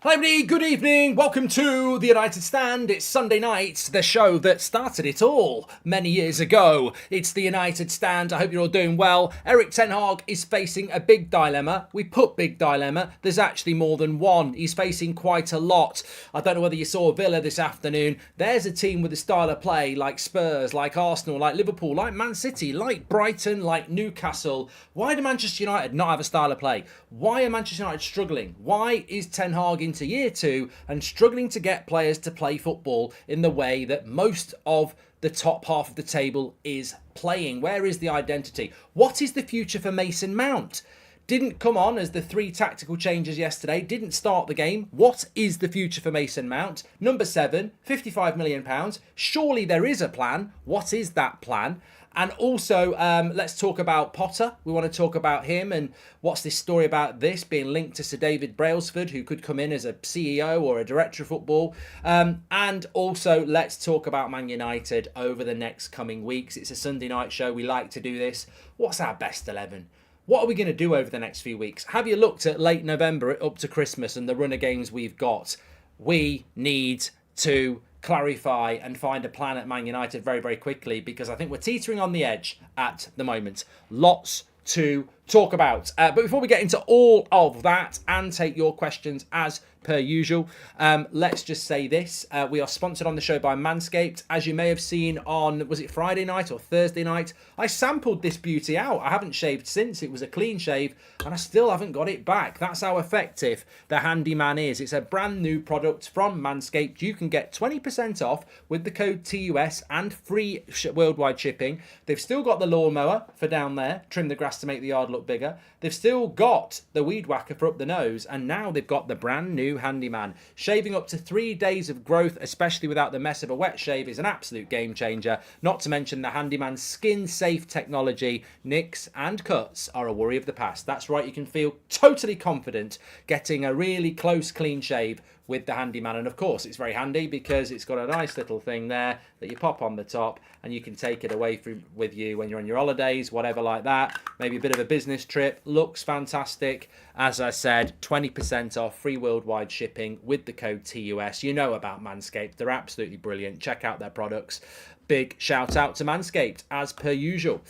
Hello everybody, good evening, welcome to the United Stand. It's Sunday night, the show that started it all many years ago. It's the United Stand, I hope you're all doing well. Erik ten Hag is facing a big dilemma. We put big dilemma, there's actually more than one. He's facing quite a lot. I don't know whether you saw Villa this afternoon. There's a team with a style of play like Spurs, like Arsenal, like Liverpool, like Man City, like Brighton, like Newcastle. Why do Manchester United not have a style of play? Why are Manchester United struggling? Why is Ten Hag into year two and struggling to get players to play football in the way that most of the top half of the table is playing? Where is the identity? What is the future for Mason Mount? Didn't come on as the 3 tactical changes yesterday, didn't start the game. What is the future for Mason Mount? Number 7, £55 million. Surely there is a plan. What is that plan? And also, let's talk about Potter. We want to talk about him and what's this story about this being linked to Sir David Brailsford, who could come in as a CEO or a director of football. And also, let's talk about Man United over the next coming weeks. It's a Sunday night show. We like to do this. What's our best 11? What are we going to do over the next few weeks? Have you looked at late November up to Christmas and the run of games we've got? We need to clarify and find a plan at Man United very, very quickly, because I think we're teetering on the edge at the moment. Lots to talk about. But before we get into all of that and take your questions as per usual, let's just say this. We are sponsored on the show by Manscaped. As you may have seen on, was it Friday night or Thursday night? I sampled this beauty out. I haven't shaved since. It was a clean shave and I still haven't got it back. That's how effective the Handyman is. It's a brand new product from Manscaped. You can get 20% off with the code TUS and free worldwide shipping. They've still got the lawnmower for down there, trim the grass to make the yard look bigger. They've still got the weed whacker for up the nose, and now they've got the brand new Handyman. Shaving up to 3 days of growth, especially without the mess of a wet shave, is an absolute game changer. Not to mention the Handyman's skin-safe technology. Nicks and cuts are a worry of the past. That's right, you can feel totally confident getting a really close, clean shave with the Handyman. And of course, it's very handy because it's got a nice little thing there that you pop on the top and you can take it away with you when you're on your holidays, whatever like that. Maybe a bit of a business trip. Looks fantastic. As I said, 20% off, free worldwide shipping with the code TUS. You know about Manscaped. They're absolutely brilliant. Check out their products. Big shout out to Manscaped, as per usual.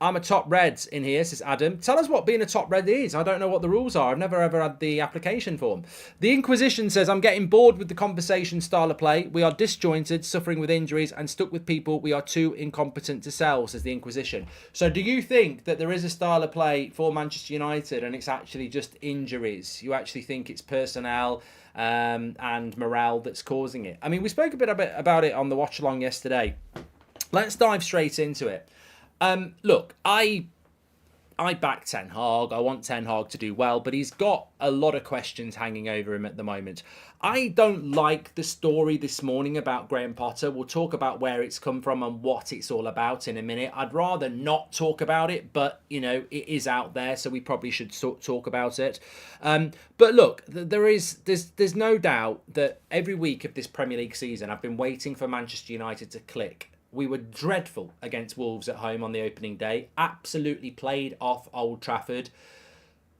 I'm a top red in here, says Adam. Tell us what being a top red is. I don't know what the rules are. I've never ever had the application form. The Inquisition says, I'm getting bored with the conversation style of play. We are disjointed, suffering with injuries and stuck with people we are too incompetent to sell, says the Inquisition. So do you think that there is a style of play for Manchester United and it's actually just injuries? You actually think it's personnel and morale that's causing it? I mean, we spoke a bit about it on the watch along yesterday. Let's dive straight into it. Look, I back Ten Hag. I want Ten Hag to do well, but he's got a lot of questions hanging over him at the moment. I don't like the story this morning about Graham Potter. We'll talk about where it's come from and what it's all about in a minute. I'd rather not talk about it, but, you know, it is out there, so we probably should talk about it. But look, there's no doubt that every week of this Premier League season, I've been waiting for Manchester United to click. We were dreadful against Wolves at home on the opening day. Absolutely played off Old Trafford.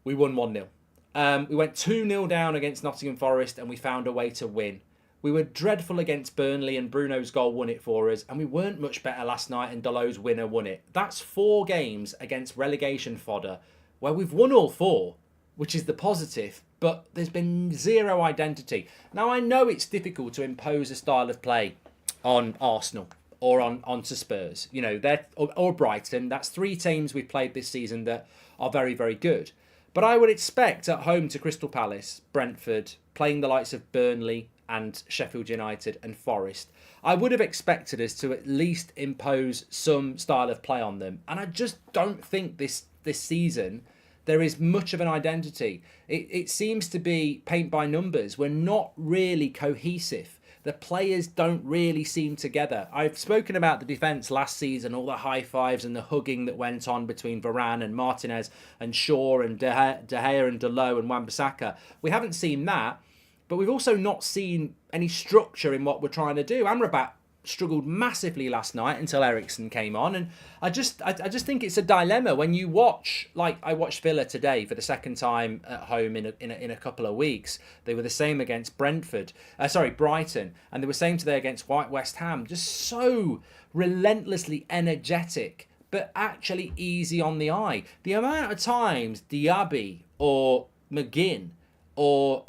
We won 1-0. We went 2-0 down against Nottingham Forest and we found a way to win. We were dreadful against Burnley and Bruno's goal won it for us. And we weren't much better last night and Dalot's winner won it. That's 4 games against relegation fodder where we've won all 4, which is the positive. But there's been zero identity. Now, I know it's difficult to impose a style of play on Arsenal or onto Spurs, you know, or Brighton. That's 3 teams we've played this season that are very, very good. But I would expect at home to Crystal Palace, Brentford, playing the likes of Burnley and Sheffield United and Forest, I would have expected us to at least impose some style of play on them. And I just don't think this season there is much of an identity. It seems to be paint by numbers. We're not really cohesive. The players don't really seem together. I've spoken about the defence last season, all the high fives and the hugging that went on between Varane and Martinez and Shaw and De Gea and Dalot and Wan-Bissaka. We haven't seen that, but we've also not seen any structure in what we're trying to do. Amrabat struggled massively last night until Eriksen came on, and I just think it's a dilemma when you watch. Like, I watched Villa today for the second time at home in a couple of weeks. They were the same against Brighton, and they were same today against West Ham. Just so relentlessly energetic, but actually easy on the eye. The amount of times Diaby or McGinn or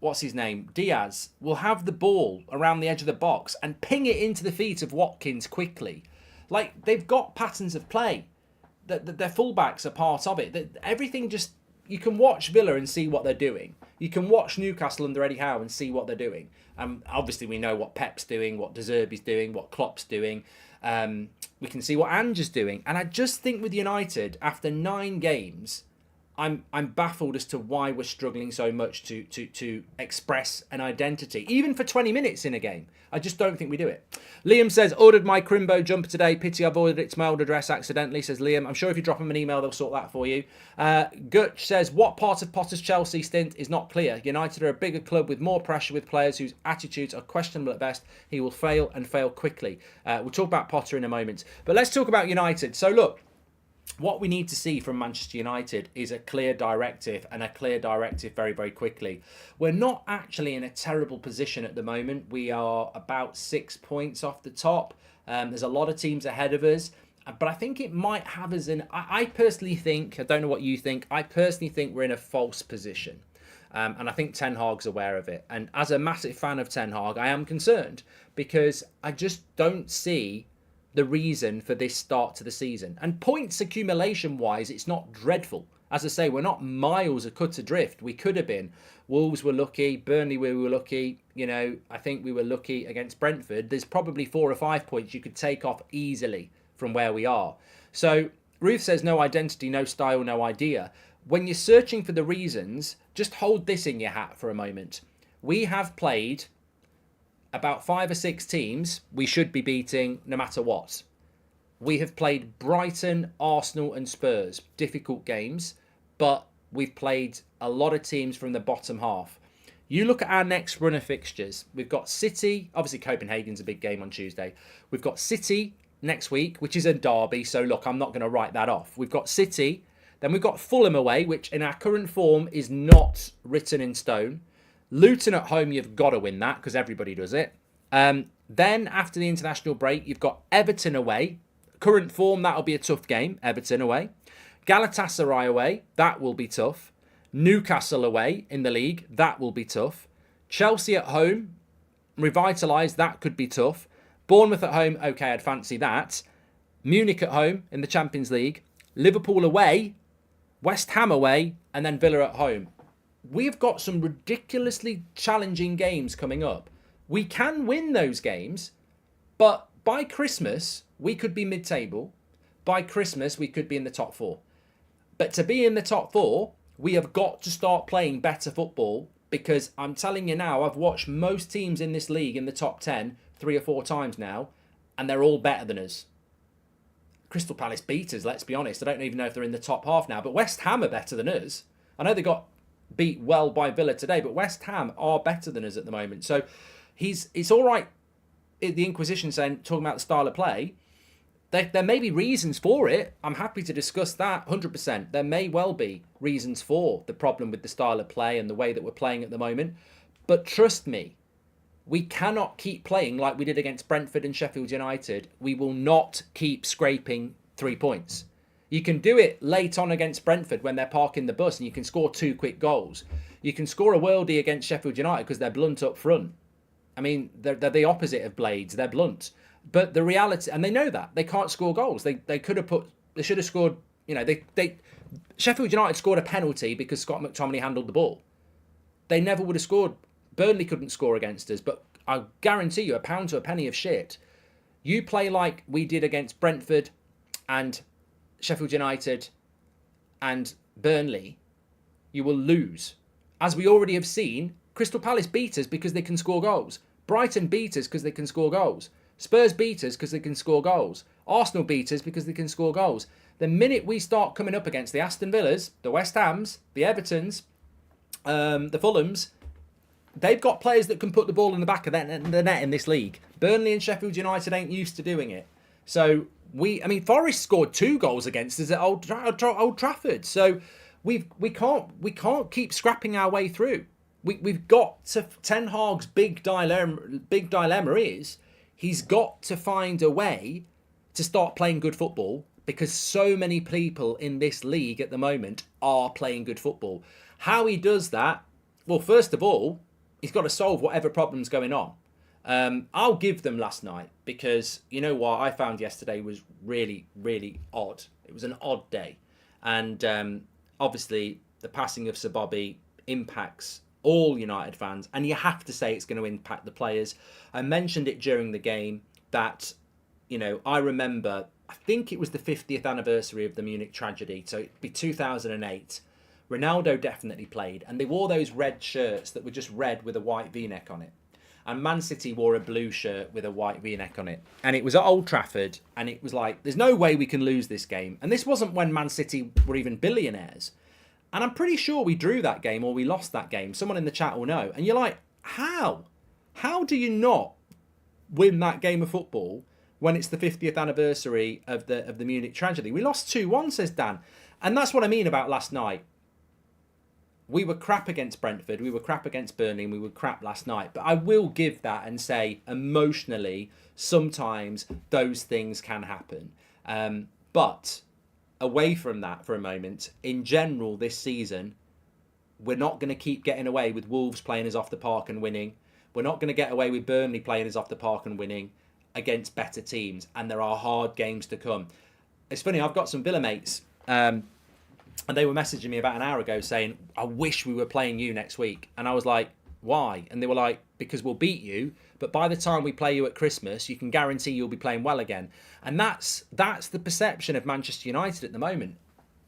what's his name, Diaz, will have the ball around the edge of the box and ping it into the feet of Watkins quickly. Like, they've got patterns of play. Their fullbacks are part of it. Everything just... You can watch Villa and see what they're doing. You can watch Newcastle under Eddie Howe and see what they're doing. Obviously, we know what Pep's doing, what De Zerbi's doing, what Klopp's doing. We can see what Ange is doing. And I just think with United, after 9 games... I'm baffled as to why we're struggling so much to express an identity, even for 20 minutes in a game. I just don't think we do it. Liam says, ordered my Crimbo jumper today. Pity I've ordered it to my old address accidentally, says Liam. I'm sure if you drop him an email, they'll sort that for you. Gutch says, what part of Potter's Chelsea stint is not clear? United are a bigger club with more pressure, with players whose attitudes are questionable at best. He will fail and fail quickly. We'll talk about Potter in a moment. But let's talk about United. So look, what we need to see from Manchester United is a clear directive, and a clear directive very, very quickly. We're not actually in a terrible position at the moment. We are about 6 points off the top. There's a lot of teams ahead of us, but I think it might have us in... I personally think, I don't know what you think, I personally think we're in a false position. And I think Ten Hag's aware of it. And as a massive fan of Ten Hag, I am concerned because I just don't see the reason for this start to the season. And points accumulation wise, it's not dreadful. As I say, we're not miles of cut adrift. We could have been. Wolves were lucky. Burnley, we were lucky. You know, I think we were lucky against Brentford. There's probably 4 or 5 points you could take off easily from where we are. So Ruth says no identity, no style, no idea. When you're searching for the reasons, just hold this in your hat for a moment. We have played about 5 or 6 teams we should be beating no matter what. We have played Brighton, Arsenal and Spurs. Difficult games, but we've played a lot of teams from the bottom half. You look at our next run of fixtures. We've got City. Obviously, Copenhagen's a big game on Tuesday. We've got City next week, which is a derby. So, look, I'm not going to write that off. We've got City. Then we've got Fulham away, which in our current form is not written in stone. Luton at home, you've got to win that because everybody does it. Then after the international break, you've got Everton away. Current form, that'll be a tough game. Everton away. Galatasaray away, that will be tough. Newcastle away in the league, that will be tough. Chelsea at home, revitalised, that could be tough. Bournemouth at home, okay, I'd fancy that. Munich at home in the Champions League. Liverpool away, West Ham away, and then Villa at home. We've got some ridiculously challenging games coming up. We can win those games, but by Christmas, we could be mid-table. By Christmas, we could be in the top 4. But to be in the top 4, we have got to start playing better football, because I'm telling you now, I've watched most teams in this league in the top 10 3 or 4 times now, and they're all better than us. Crystal Palace beat us, let's be honest. I don't even know if they're in the top half now, but West Ham are better than us. I know they got beat well by Villa today, but West Ham are better than us at the moment. So it's all right, the Inquisition talking about the style of play. There may be reasons for it. I'm happy to discuss that 100%. There may well be reasons for the problem with the style of play and the way that we're playing at the moment. But trust me, we cannot keep playing like we did against Brentford and Sheffield United. We will not keep scraping 3 points. You can do it late on against Brentford when they're parking the bus and you can score 2 quick goals. You can score a worldie against Sheffield United because they're blunt up front. I mean, they're the opposite of Blades. They're blunt. But the reality, and they know that, they can't score goals. They should have scored, Sheffield United scored a penalty because Scott McTominay handled the ball. They never would have scored. Burnley couldn't score against us, but I guarantee you, a pound to a penny of shit. You play like we did against Brentford and Sheffield United and Burnley, you will lose. As we already have seen, Crystal Palace beat us because they can score goals. Brighton beat us because they can score goals. Spurs beat us because they can score goals. Arsenal beat us because they can score goals. The minute we start coming up against the Aston Villas, the West Hams, the Evertons, the Fulhams, they've got players that can put the ball in the back of the net in this league. Burnley and Sheffield United ain't used to doing it. So Forest scored 2 goals against us at Old Trafford. So we can't keep scrapping our way through. We've got to. Ten Hag's big dilemma is he's got to find a way to start playing good football, because so many people in this league at the moment are playing good football. How he does that? Well, first of all, he's got to solve whatever problem's going on. I'll give them last night, because you know what I found yesterday was really, really odd. It was an odd day. And obviously the passing of Sir Bobby impacts all United fans, and you have to say it's going to impact the players. I mentioned it during the game that, I remember, I think it was the 50th anniversary of the Munich tragedy, so it'd be 2008. Ronaldo definitely played, and they wore those red shirts that were just red with a white V-neck on it. And Man City wore a blue shirt with a white V-neck on it. And it was at Old Trafford, and it was like, there's no way we can lose this game. And this wasn't when Man City were even billionaires. And I'm pretty sure we drew that game or we lost that game. Someone in the chat will know. And you're like, how? How do you not win that game of football when it's the 50th anniversary of the Munich tragedy? We lost 2-1, says Dan. And that's what I mean about last night. We were crap against Brentford, we were crap against Burnley, and we were crap last night. But I will give that and say, emotionally, sometimes those things can happen. But away from that for a moment, in general this season, we're not going to keep getting away with Wolves playing us off the park and winning. We're not going to get away with Burnley playing us off the park and winning against better teams. And there are hard games to come. It's funny, I've got some Villa mates, and they were messaging me about an hour ago saying, I wish we were playing you next week. And I was like, why? And they were like, because we'll beat you, but by the time we play you at Christmas, you can guarantee you'll be playing well again. And that's the perception of Manchester United at the moment.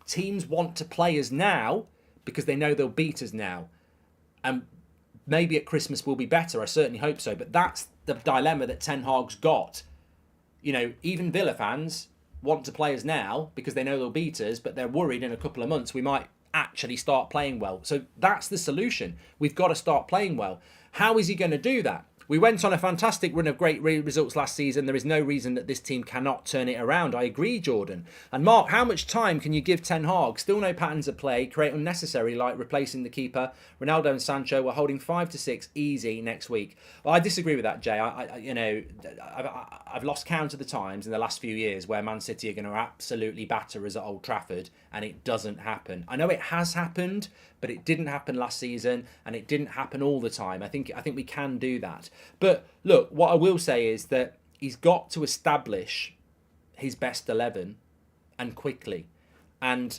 Teams want to play us now because they know they'll beat us now. And maybe at Christmas we'll be better. I certainly hope so. But that's the dilemma that Ten Hag's got. Even Villa fans want to play us now because they know they'll beat us, but they're worried in a couple of months we might actually start playing well. So that's the solution. We've got to start playing well. How is he going to do that? We went on a fantastic run of great results last season. There is no reason that this team cannot turn it around. I agree, Jordan. And Mark, how much time can you give Ten Hag? Still no patterns of play, create unnecessary, like replacing the keeper. Ronaldo and Sancho were holding 5 to 6 easy next week. Well, I disagree with that, Jay. I've lost count of the times in the last few years where Man City are going to absolutely batter us at Old Trafford, and it doesn't happen. I know it has happened, but it didn't happen last season, and it didn't happen all the time. I think we can do that. But look, what I will say is that he's got to establish his best 11 and quickly. And,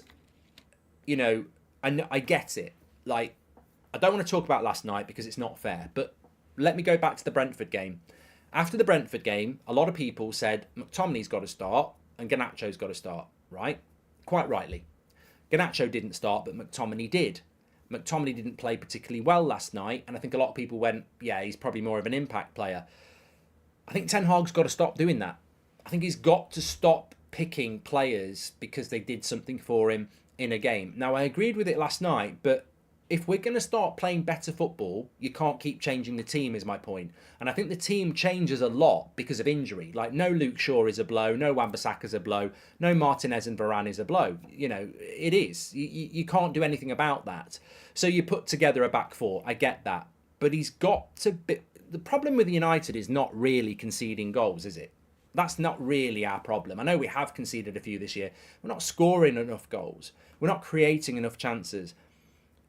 I get it. Like, I don't want to talk about last night because it's not fair, but let me go back to the Brentford game. After the Brentford game, a lot of people said McTominay's got to start and Garnacho's got to start, right? Quite rightly. Garnacho didn't start, but McTominay did. McTominay didn't play particularly well last night, and I think a lot of people went, yeah, he's probably more of an impact player. I think Ten Hag's got to stop doing that. I think he's got to stop picking players because they did something for him in a game. Now, I agreed with it last night, but if we're going to start playing better football, you can't keep changing the team, is my point. And I think the team changes a lot because of injury. Like, no Luke Shaw is a blow, no Wan-Bissaka's a blow, no Martinez and Varane is a blow. It is. You can't do anything about that. So you put together a back four. I get that. But he's got to be... The problem with United is not really conceding goals, is it? That's not really our problem. I know we have conceded a few this year. We're not scoring enough goals. We're not creating enough chances.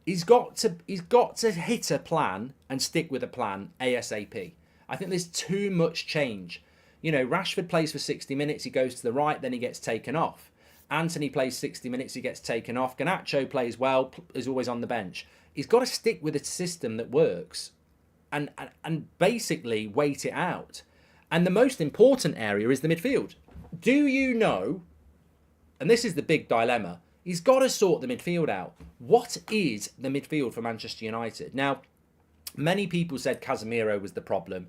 He's got to hit a plan and stick with a plan ASAP. I think there's too much change. Rashford plays for 60 minutes, he goes to the right, then he gets taken off. Anthony plays 60 minutes, he gets taken off. Garnacho plays well, is always on the bench. He's got to stick with a system that works and basically wait it out. And the most important area is the midfield. Do you know, and this is the big dilemma, he's got to sort the midfield out. What is the midfield for Manchester United? Now, many people said Casemiro was the problem.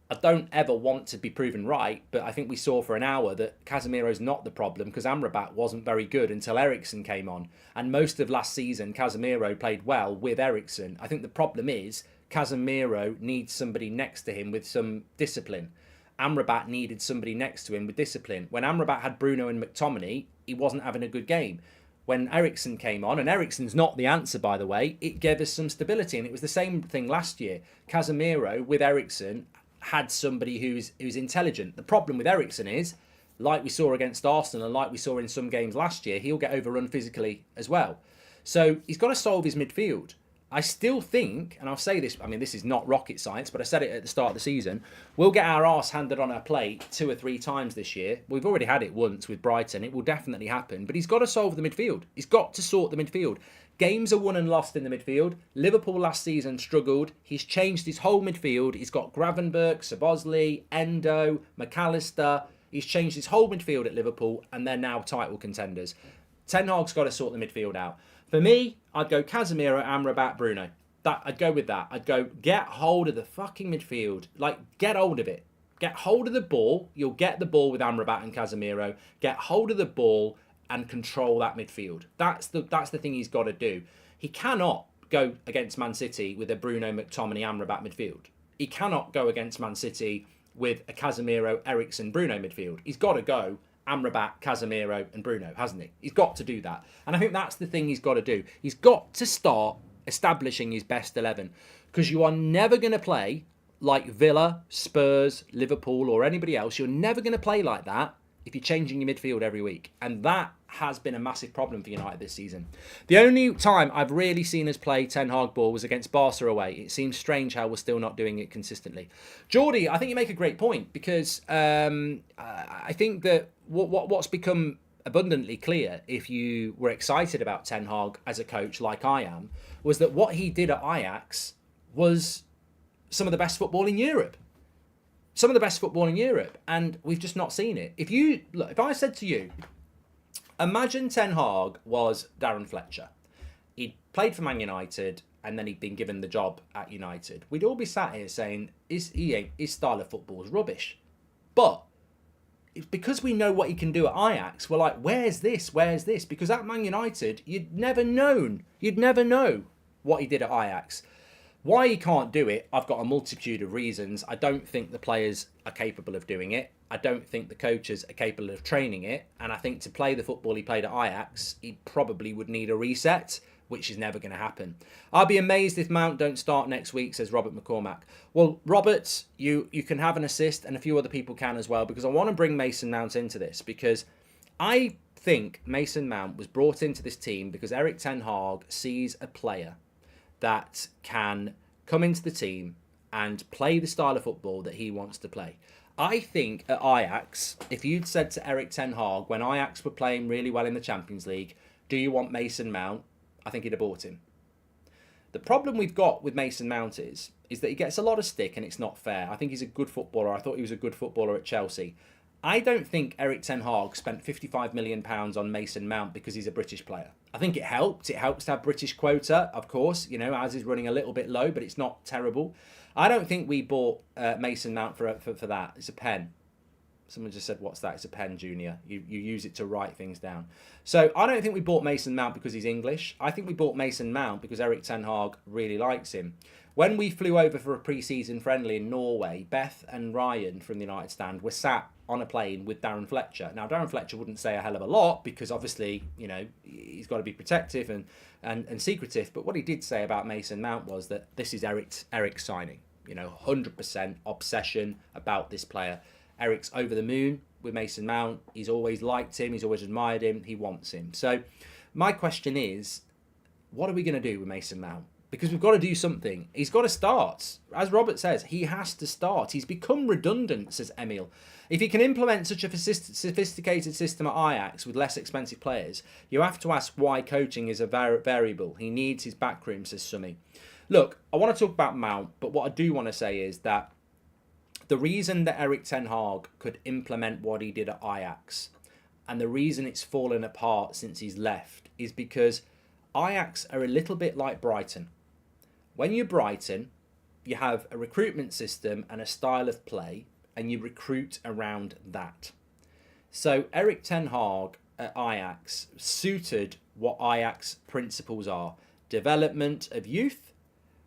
I don't ever want to be proven right, but I think we saw for an hour that Casemiro's not the problem because Amrabat wasn't very good until Eriksen came on. And most of last season, Casemiro played well with Eriksen. I think the problem is Casemiro needs somebody next to him with some discipline. Amrabat needed somebody next to him with discipline. When Amrabat had Bruno and McTominay, he wasn't having a good game. When Eriksen came on, and Eriksen's not the answer, by the way, it gave us some stability. And it was the same thing last year. Casemiro with Eriksen had somebody who's intelligent. The problem with Eriksen is, like we saw against Arsenal and like we saw in some games last year, he'll get overrun physically as well. So he's got to solve his midfield. I still think, and I'll say this, I mean, this is not rocket science, but I said it at the start of the season, we'll get our arse handed on our plate 2 or 3 times this year. We've already had it once with Brighton. It will definitely happen. But he's got to solve the midfield. He's got to sort the midfield. Games are won and lost in the midfield. Liverpool last season struggled. He's changed his whole midfield. He's got Gravenberch, Szoboszlai, Endo, McAllister. He's changed his whole midfield at Liverpool, and they're now title contenders. Ten Hag's got to sort the midfield out. For me, I'd go Casemiro, Amrabat, Bruno. I'd go with that. I'd go get hold of the fucking midfield. Like, get hold of it. Get hold of the ball. You'll get the ball with Amrabat and Casemiro. Get hold of the ball and control that midfield. That's the thing he's got to do. He cannot go against Man City with a Bruno, McTominay, Amrabat midfield. He cannot go against Man City with a Casemiro, Eriksen, Bruno midfield. He's got to go Amrabat, Casemiro and Bruno, hasn't he? He's got to do that. And I think that's the thing he's got to do. He's got to start establishing his best 11, because you are never going to play like Villa, Spurs, Liverpool or anybody else. You're never going to play like that if you're changing your midfield every week. And that has been a massive problem for United this season. The only time I've really seen us play Ten Hag ball was against Barca away. It seems strange how we're still not doing it consistently. Geordie, I think you make a great point, because I think that what's become abundantly clear, if you were excited about Ten Hag as a coach like I am, was that what he did at Ajax was some of the best football in Europe. Some of the best football in Europe, and we've just not seen it. If I said to you, imagine Ten Hag was Darren Fletcher. He'd played for Man United and then he'd been given the job at United. We'd all be sat here saying, his style of football is rubbish. But it's because we know what he can do at Ajax, we're like, where's this? Where's this? Because at Man United, you'd never know what he did at Ajax. Why he can't do it, I've got a multitude of reasons. I don't think the players are capable of doing it. I don't think the coaches are capable of training it. And I think to play the football he played at Ajax, he probably would need a reset, which is never going to happen. I'll be amazed if Mount don't start next week, says Robert McCormack. Well, Robert, you can have an assist, and a few other people can as well, because I want to bring Mason Mount into this, because I think Mason Mount was brought into this team because Erik Ten Hag sees a player that can come into the team and play the style of football that he wants to play. I think at Ajax, if you'd said to Erik Ten Hag, when Ajax were playing really well in the Champions League, do you want Mason Mount? I think he'd have bought him. The problem we've got with Mason Mount is that he gets a lot of stick and it's not fair. I think he's a good footballer. I thought he was a good footballer at Chelsea. I don't think Erik Ten Hag spent £55 million on Mason Mount because he's a British player. I think it helped. It helps to have British quota, of course. You know, ours is running a little bit low, but it's not terrible. I don't think we bought Mason Mount for that. It's a pen. Someone just said, what's that? It's a pen, Junior. You use it to write things down. So I don't think we bought Mason Mount because he's English. I think we bought Mason Mount because Erik Ten Hag really likes him. When we flew over for a pre-season friendly in Norway, Beth and Ryan from the United Stand were sat on a plane with Darren Fletcher. Now, Darren Fletcher wouldn't say a hell of a lot because obviously, you know, he's got to be protective and secretive. But what he did say about Mason Mount was that this is Eric's signing. You know, 100% obsession about this player. Eric's over the moon with Mason Mount. He's always liked him. He's always admired him. He wants him. So my question is, what are we going to do with Mason Mount? Because we've got to do something. He's got to start. As Robert says, he has to start. He's become redundant, says Emil. If he can implement such a sophisticated system at Ajax with less expensive players, you have to ask why coaching is a variable. He needs his backroom, says Summy. Look, I want to talk about Mount, but what I do want to say is that the reason that Erik Ten Hag could implement what he did at Ajax, and the reason it's fallen apart since he's left, is because Ajax are a little bit like Brighton. When you're Brighton, you have a recruitment system and a style of play, and you recruit around that. So Erik Ten Hag at Ajax suited what Ajax principles are: development of youth,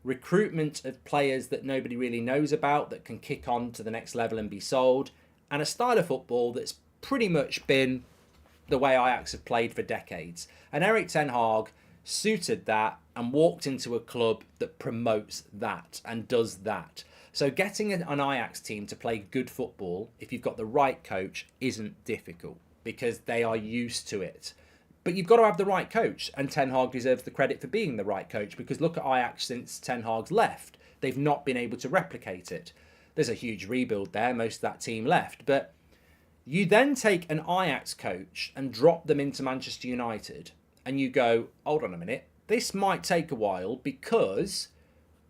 recruitment of players that nobody really knows about that can kick on to the next level and be sold, and a style of football that's pretty much been the way Ajax have played for decades. And Erik ten Hag suited that and walked into a club that promotes that and does that. So getting an Ajax team to play good football, if you've got the right coach, isn't difficult because they are used to it. But you've got to have the right coach, and Ten Hag deserves the credit for being the right coach, because look at Ajax since Ten Hag's left. They've not been able to replicate it. There's a huge rebuild there, most of that team left. But you then take an Ajax coach and drop them into Manchester United, and you go, hold on a minute, this might take a while because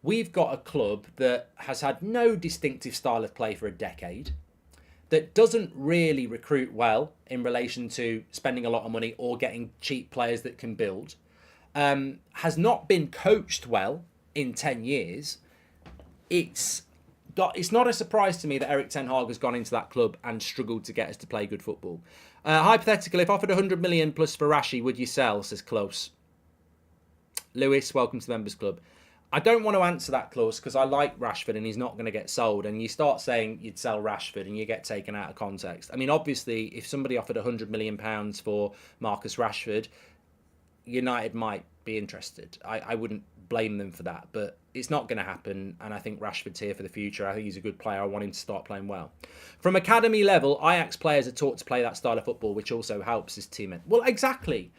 we've got a club that has had no distinctive style of play for a decade, that doesn't really recruit well in relation to spending a lot of money or getting cheap players that can build, has not been coached well in 10 years. It's not a surprise to me that Erik ten Hag has gone into that club and struggled to get us to play good football. Hypothetical, if offered 100 million plus for Rashi, would you sell, says Close. Lewis, welcome to the Members Club. I don't want to answer that, Close, because I like Rashford and he's not going to get sold. And you start saying you'd sell Rashford and you get taken out of context. I mean, obviously, if somebody offered £100 million for Marcus Rashford, United might be interested. I wouldn't blame them for that, but it's not going to happen. And I think Rashford's here for the future. I think he's a good player. I want him to start playing well. From academy level, Ajax players are taught to play that style of football, which also helps his teammate. Well, exactly.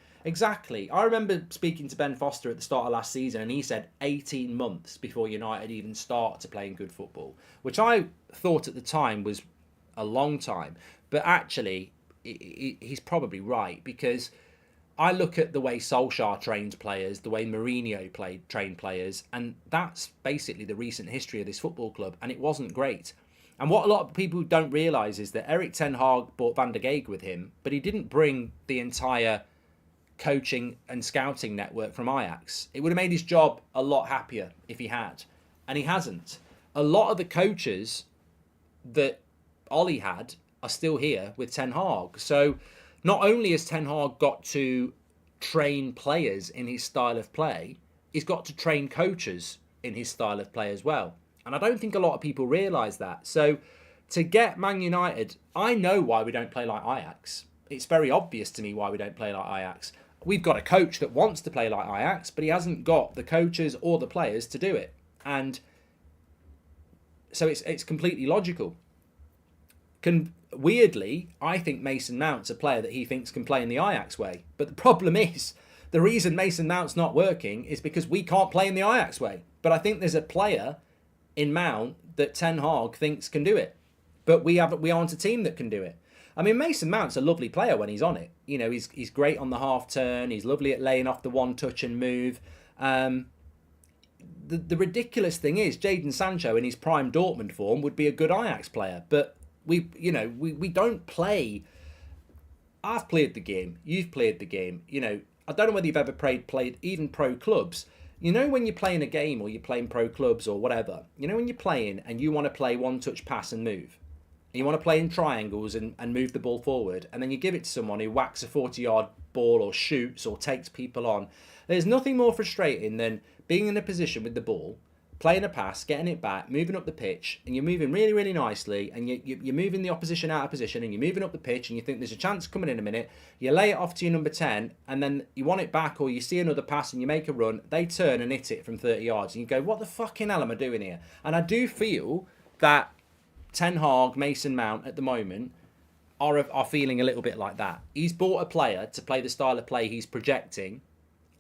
I remember speaking to Ben Foster at the start of last season, and he said 18 months before United even start to playing good football, which I thought at the time was a long time. But actually, he's probably right, because I look at the way Solskjaer trained players, the way Mourinho trained players, and that's basically the recent history of this football club, and it wasn't great. And what a lot of people don't realise is that Erik ten Hag brought Van der Geeg with him, but he didn't bring the entire coaching and scouting network from Ajax. It would have made his job a lot happier if he had, and he hasn't. A lot of the coaches that Ollie had are still here with Ten Hag. So not only has Ten Hag got to train players in his style of play, he's got to train coaches in his style of play as well. And I don't think a lot of people realise that. So to get Man United, I know why we don't play like Ajax. It's very obvious to me why we don't play like Ajax. We've got a coach that wants to play like Ajax, but he hasn't got the coaches or the players to do it. And so it's completely logical. Weirdly, I think Mason Mount's a player that he thinks can play in the Ajax way. But the problem is, the reason Mason Mount's not working is because we can't play in the Ajax way. But I think there's a player in Mount that Ten Hag thinks can do it. But we aren't a team that can do it. I mean, Mason Mount's a lovely player when he's on it. You know, he's great on the half turn. He's lovely at laying off the one touch and move. The ridiculous thing is, Jadon Sancho in his prime Dortmund form would be a good Ajax player. But we don't play. I've played the game. You've played the game. You know, I don't know whether you've ever played even pro clubs. You know, when you're playing a game or you're playing pro clubs or whatever, you know, when you're playing and you want to play one touch pass and move. You want to play in triangles and move the ball forward, and then you give it to someone who whacks a 40-yard ball or shoots or takes people on. There's nothing more frustrating than being in a position with the ball, playing a pass, getting it back, moving up the pitch, and you're moving really, really nicely, and you're moving the opposition out of position, and you're moving up the pitch, and you think there's a chance coming in a minute. You lay it off to your number 10, and then you want it back, or you see another pass, and you make a run. They turn and hit it from 30 yards, and you go, what the fucking hell am I doing here? And I do feel that Ten Hag, Mason Mount at the moment are feeling a little bit like that. He's bought a player to play the style of play he's projecting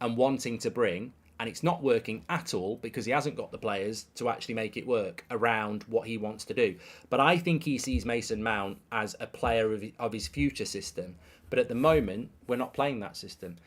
and wanting to bring, and it's not working at all because he hasn't got the players to actually make it work around what he wants to do. But I think he sees Mason Mount as a player of his future system. But at the moment, we're not playing that system.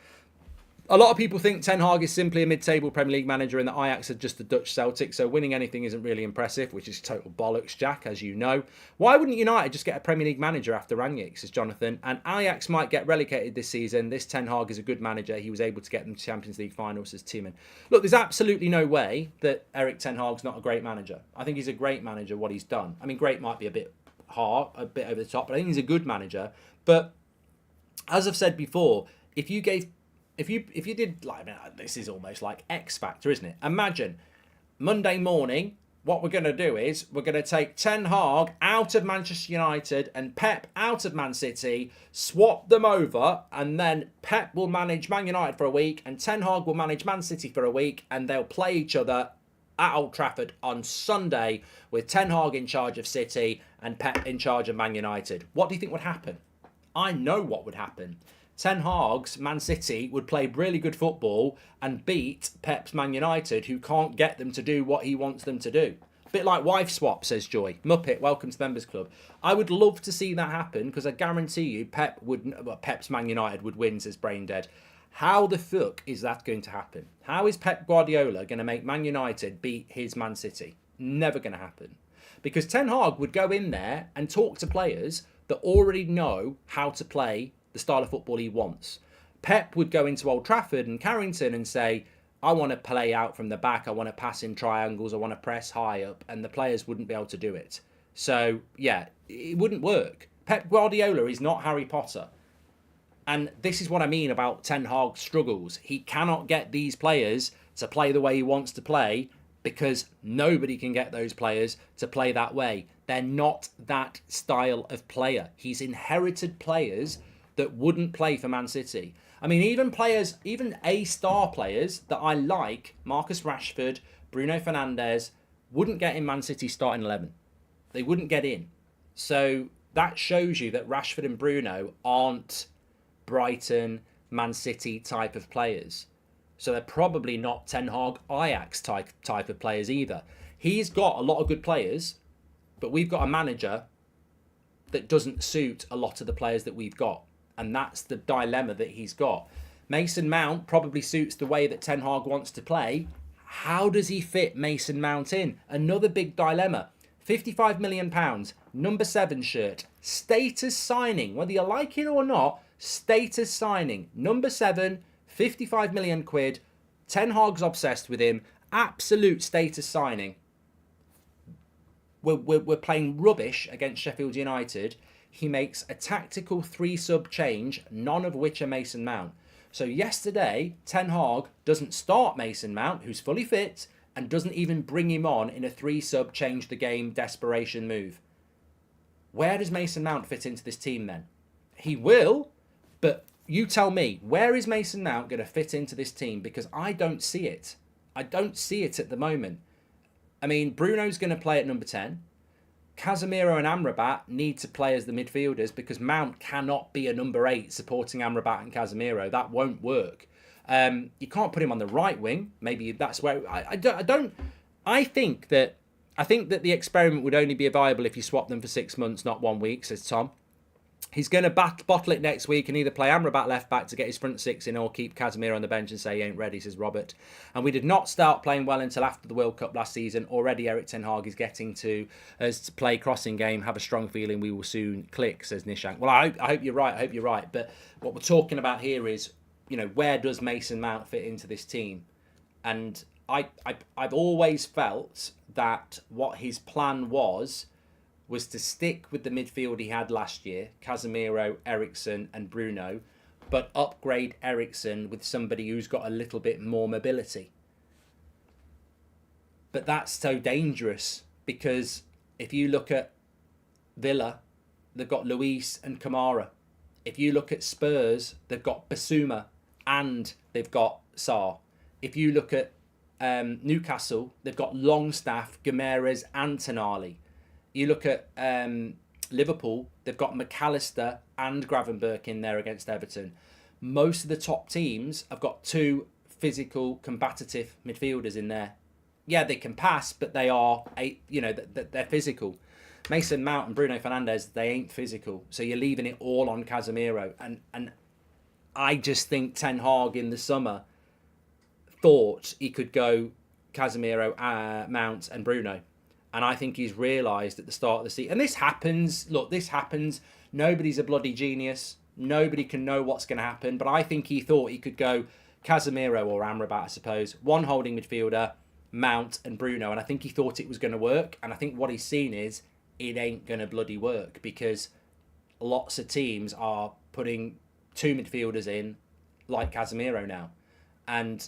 A lot of people think Ten Hag is simply a mid-table Premier League manager and that Ajax are just the Dutch Celtic, so winning anything isn't really impressive, which is total bollocks, Jack, as you know. Why wouldn't United just get a Premier League manager after Rangnick, says Jonathan? And Ajax might get relegated this season. This Ten Hag is a good manager. He was able to get them to Champions League finals, says Timon. Look, there's absolutely no way that Erik Ten Hag's not a great manager. I think he's a great manager, what he's done. I mean, great might be a bit hard, a bit over the top, but I think he's a good manager. But as I've said before, if you did, like, I mean, this is almost like X Factor, isn't it? Imagine Monday morning, what we're going to do is we're going to take Ten Hag out of Manchester United and Pep out of Man City, swap them over, and then Pep will manage Man United for a week and Ten Hag will manage Man City for a week, and they'll play each other at Old Trafford on Sunday with Ten Hag in charge of City and Pep in charge of Man United. What do you think would happen? I know what would happen. Ten Hag's Man City would play really good football and beat Pep's Man United, who can't get them to do what he wants them to do. A bit like wife swap, says Joy. Muppet, welcome to the Members Club. I would love to see that happen because I guarantee you Pep's Man United would win, says Braindead. How the fuck is that going to happen? How is Pep Guardiola going to make Man United beat his Man City? Never going to happen. Because Ten Hag would go in there and talk to players that already know how to play the style of football he wants. Pep would go into Old Trafford and Carrington and say, I want to play out from the back, I want to pass in triangles, I want to press high up, and the players wouldn't be able to do it. So, yeah, it wouldn't work. Pep Guardiola is not Harry Potter. And this is what I mean about Ten Hag's struggles. He cannot get these players to play the way he wants to play because nobody can get those players to play that way. They're not that style of player. He's inherited players that wouldn't play for Man City. I mean, even A-star players that I like, Marcus Rashford, Bruno Fernandes, wouldn't get in Man City starting 11. They wouldn't get in. So that shows you that Rashford and Bruno aren't Brighton, Man City type of players. So they're probably not Ten Hag, Ajax type of players either. He's got a lot of good players, but we've got a manager that doesn't suit a lot of the players that we've got. And that's the dilemma that he's got. Mason Mount probably suits the way that Ten Hag wants to play. How does he fit Mason Mount in? Another big dilemma. £55 million, number 7 shirt, status signing, whether you like it or not, status signing, number 7, 55 million quid, Ten Hag's obsessed with him, absolute status signing. We're playing rubbish against Sheffield United. He makes a tactical 3-sub change, none of which are Mason Mount. So yesterday, Ten Hag doesn't start Mason Mount, who's fully fit, and doesn't even bring him on in a 3-sub change the game desperation move. Where does Mason Mount fit into this team then? He will, but you tell me, where is Mason Mount going to fit into this team? Because I don't see it. I don't see it at the moment. I mean, Bruno's going to play at number 10. Casemiro and Amrabat need to play as the midfielders because Mount cannot be a number 8 supporting Amrabat and Casemiro. That won't work. You can't put him on the right wing. Maybe that's where I think that the experiment would only be viable if you swap them for 6 months, not 1 week, says Tom. He's going to bottle it next week and either play Amrabat left back to get his front 6 in or keep Casemiro on the bench and say he ain't ready, says Robert. And we did not start playing well until after the World Cup last season. Already Erik Ten Hag is getting to us to play crossing game. Have a strong feeling we will soon click, says Nishank. Well, I hope you're right. I hope you're right. But what we're talking about here is, where does Mason Mount fit into this team? And I've always felt that what his plan was to stick with the midfield he had last year, Casemiro, Eriksen and Bruno, but upgrade Eriksen with somebody who's got a little bit more mobility. But that's so dangerous because if you look at Villa, they've got Luis and Kamara. If you look at Spurs, they've got Basuma and they've got Sarr. If you look at Newcastle, they've got Longstaff, Guimaraes and Tonali. You look at Liverpool, they've got McAllister and Gravenberch in there against Everton. Most of the top teams have got 2 physical, combative midfielders in there. Yeah, they can pass, but they are, they're physical. Mason Mount and Bruno Fernandes, they ain't physical. So you're leaving it all on Casemiro. And I just think Ten Hag in the summer thought he could go Casemiro, Mount and Bruno. And I think he's realised at the start of the season, and this happens, nobody's a bloody genius, nobody can know what's going to happen, but I think he thought he could go Casemiro or Amrabat, I suppose, one holding midfielder, Mount and Bruno, and I think he thought it was going to work, and I think what he's seen is it ain't going to bloody work, because lots of teams are putting 2 midfielders in, like Casemiro now, and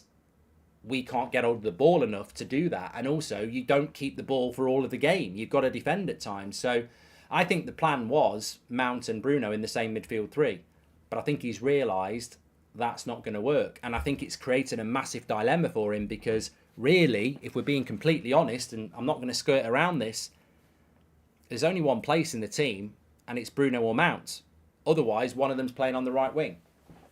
we can't get hold of the ball enough to do that. And also, you don't keep the ball for all of the game. You've got to defend at times. So I think the plan was Mount and Bruno in the same midfield three. But I think he's realised that's not going to work. And I think it's created a massive dilemma for him because really, if we're being completely honest, and I'm not going to skirt around this, there's only one place in the team and it's Bruno or Mount. Otherwise, one of them's playing on the right wing.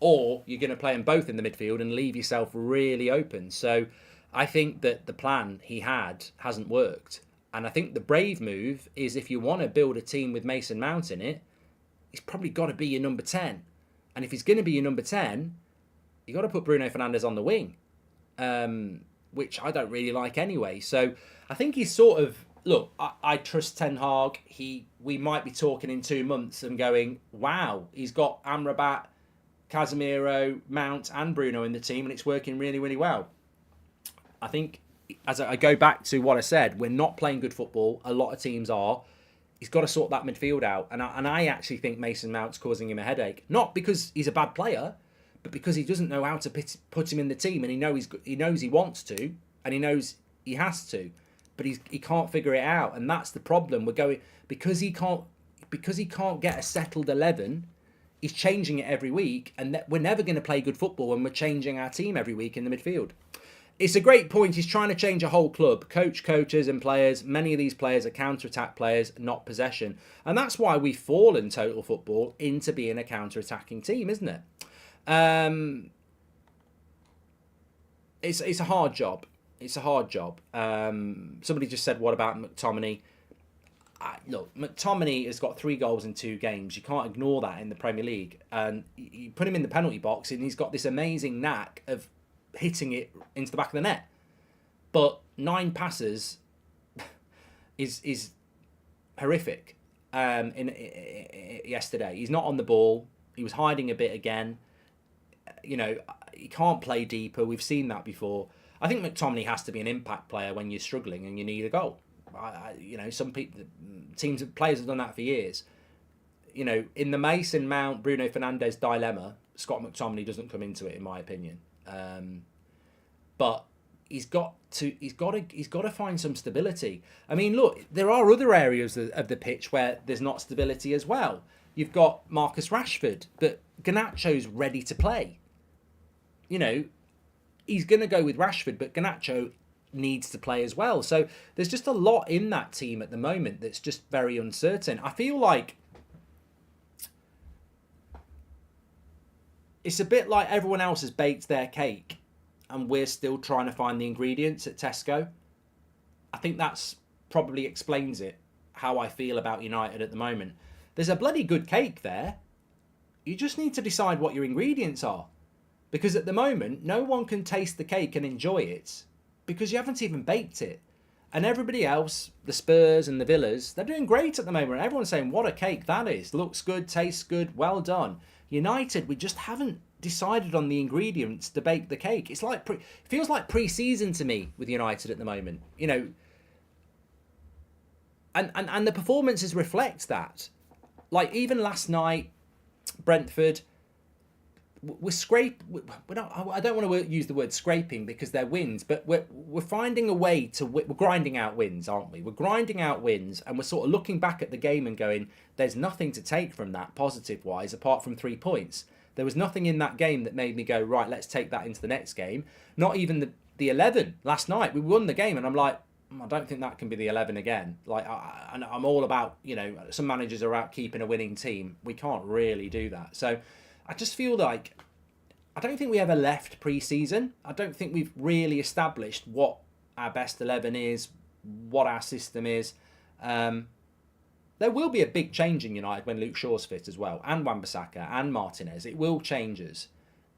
Or you're going to play them both in the midfield and leave yourself really open. So I think that the plan he had hasn't worked. And I think the brave move is if you want to build a team with Mason Mount in it, he's probably got to be your number 10. And if he's going to be your number 10, you've got to put Bruno Fernandes on the wing, which I don't really like anyway. So I think he's sort of, look, I trust Ten Hag. We might be talking in 2 months and going, wow, he's got Amrabat, Casemiro, Mount and Bruno in the team and it's working really, really well. I think, as I go back to what I said, we're not playing good football. A lot of teams are. He's got to sort that midfield out. And I actually think Mason Mount's causing him a headache. Not because he's a bad player, but because he doesn't know how to put him in the team. And he knows he wants to, and he knows he has to, but he can't figure it out. And that's the problem. We're going because he can't get a settled 11. He's changing it every week, and we're never going to play good football when we're changing our team every week in the midfield. It's a great point. He's trying to change a whole club. Coaches and players. Many of these players are counter-attack players, not possession. And that's why we've fallen total football into being a counter-attacking team, isn't it? It's a hard job. It's a hard job. Somebody just said, what about McTominay? Look, McTominay has got 3 goals in 2 games. You can't ignore that in the Premier League. And you put him in the penalty box and he's got this amazing knack of hitting it into the back of the net. But 9 passes is horrific yesterday. He's not on the ball. He was hiding a bit again. You know, he can't play deeper. We've seen that before. I think McTominay has to be an impact player when you're struggling and you need a goal. Some players have done that for years. You know, in the Mason Mount, Bruno Fernandes dilemma, Scott McTominay doesn't come into it, in my opinion. But he's got to find some stability. I mean, look, there are other areas of the pitch where there's not stability as well. You've got Marcus Rashford, but Garnacho's ready to play. You know, he's going to go with Rashford, but Garnacho needs to play as well. So there's just a lot in that team at the moment that's just very uncertain. I feel like it's a bit like everyone else has baked their cake and we're still trying to find the ingredients at Tesco. I think that's probably explains it, how I feel about United at the moment. There's a bloody good cake there. You just need to decide what your ingredients are. Because at the moment, no one can taste the cake and enjoy it because you haven't even baked it. And everybody else, the Spurs and the Villas, they're doing great at the moment. Everyone's saying, what a cake that is. Looks good, tastes good, well done. United, we just haven't decided on the ingredients to bake the cake. It's like it feels like pre-season to me with United at the moment. You know, and the performances reflect that. Like even last night, Brentford, I don't want to use the word scraping because they're wins, but we're finding a way to we're grinding out wins, aren't we? We're grinding out wins, and we're sort of looking back at the game and going, there's nothing to take from that positive wise apart from 3 points. There was nothing in that game that made me go, right, let's take that into the next game. Not even the 11 last night. We won the game, and I'm like, I don't think that can be the 11 again. Like, I'm all about, you know, some managers are out keeping a winning team. We can't really do that. So I just feel like I don't think we ever left pre-season. I don't think we've really established what our best 11 is, what our system is. There will be a big change in United when Luke Shaw's fit as well, and Wan-Bissaka and Martinez. It will change us.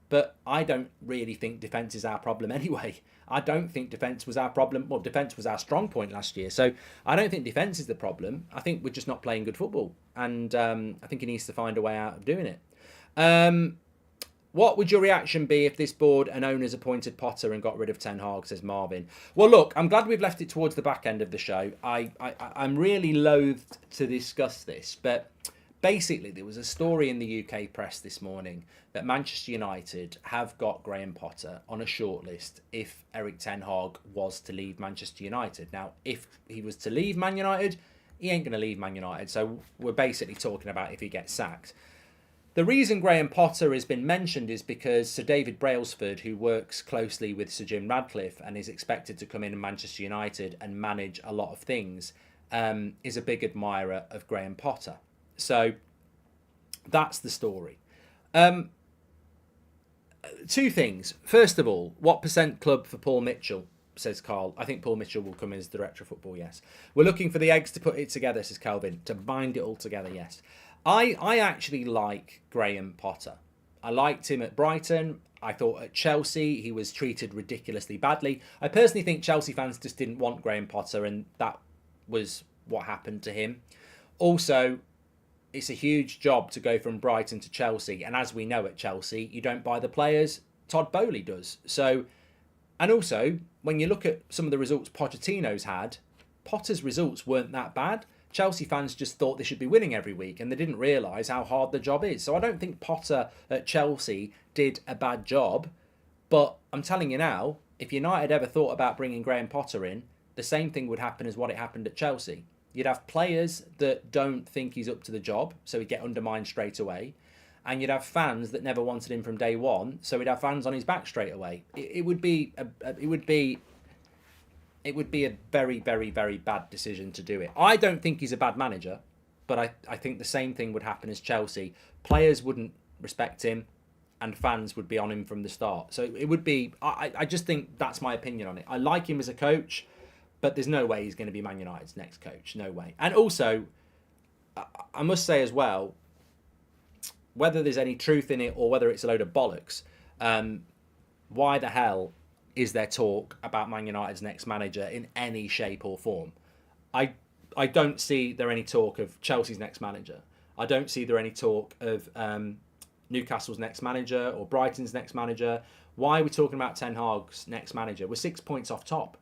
But I don't really think defence is our problem anyway. I don't think defence was our problem. Well, defence was our strong point last year. So I don't think defence is the problem. I think we're just not playing good football. And I think he needs to find a way out of doing it. What would your reaction be if this board and owners appointed Potter and got rid of Ten Hag, says Marvin? Well, look, I'm glad we've left it towards the back end of the show. I'm really loath to discuss this, but basically, there was a story in the UK press this morning that Manchester United have got Graham Potter on a shortlist if Eric Ten Hag was to leave Manchester United. Now, if he was to leave Man United, he ain't going to leave Man United. So we're basically talking about if he gets sacked. The reason Graham Potter has been mentioned is because Sir David Brailsford, who works closely with Sir Jim Radcliffe and is expected to come in Manchester United and manage a lot of things, is a big admirer of Graham Potter. So that's the story. Two things. First of all, what % club for Paul Mitchell, says Carl. I think Paul Mitchell will come in as director of football, yes. We're looking for the eggs to put it together, says Calvin. To bind it all together, yes. I actually like Graham Potter. I liked him at Brighton. I thought at Chelsea he was treated ridiculously badly. I personally think Chelsea fans just didn't want Graham Potter, and that was what happened to him. Also, it's a huge job to go from Brighton to Chelsea, and as we know at Chelsea, you don't buy the players, Todd Boehly does. So, and also, when you look at some of the results Pochettino's had, Potter's results weren't that bad. Chelsea fans just thought they should be winning every week, and they didn't realise how hard the job is. So I don't think Potter at Chelsea did a bad job, but I'm telling you now, if United ever thought about bringing Graham Potter in, the same thing would happen as what it happened at Chelsea. You'd have players that don't think he's up to the job, so he'd get undermined straight away. And you'd have fans that never wanted him from day one, so he'd have fans on his back straight away. It would be a very, very, very bad decision to do it. I don't think he's a bad manager, but I think the same thing would happen as Chelsea. Players wouldn't respect him, and fans would be on him from the start. So it would be... I just think that's my opinion on it. I like him as a coach, but there's no way he's going to be Man United's next coach. No way. And also, I must say as well, whether there's any truth in it or whether it's a load of bollocks, why the hell is there talk about Man United's next manager in any shape or form? I don't see there any talk of Chelsea's next manager. I don't see there any talk of Newcastle's next manager or Brighton's next manager. Why are we talking about Ten Hag's next manager? We're 6 points off top.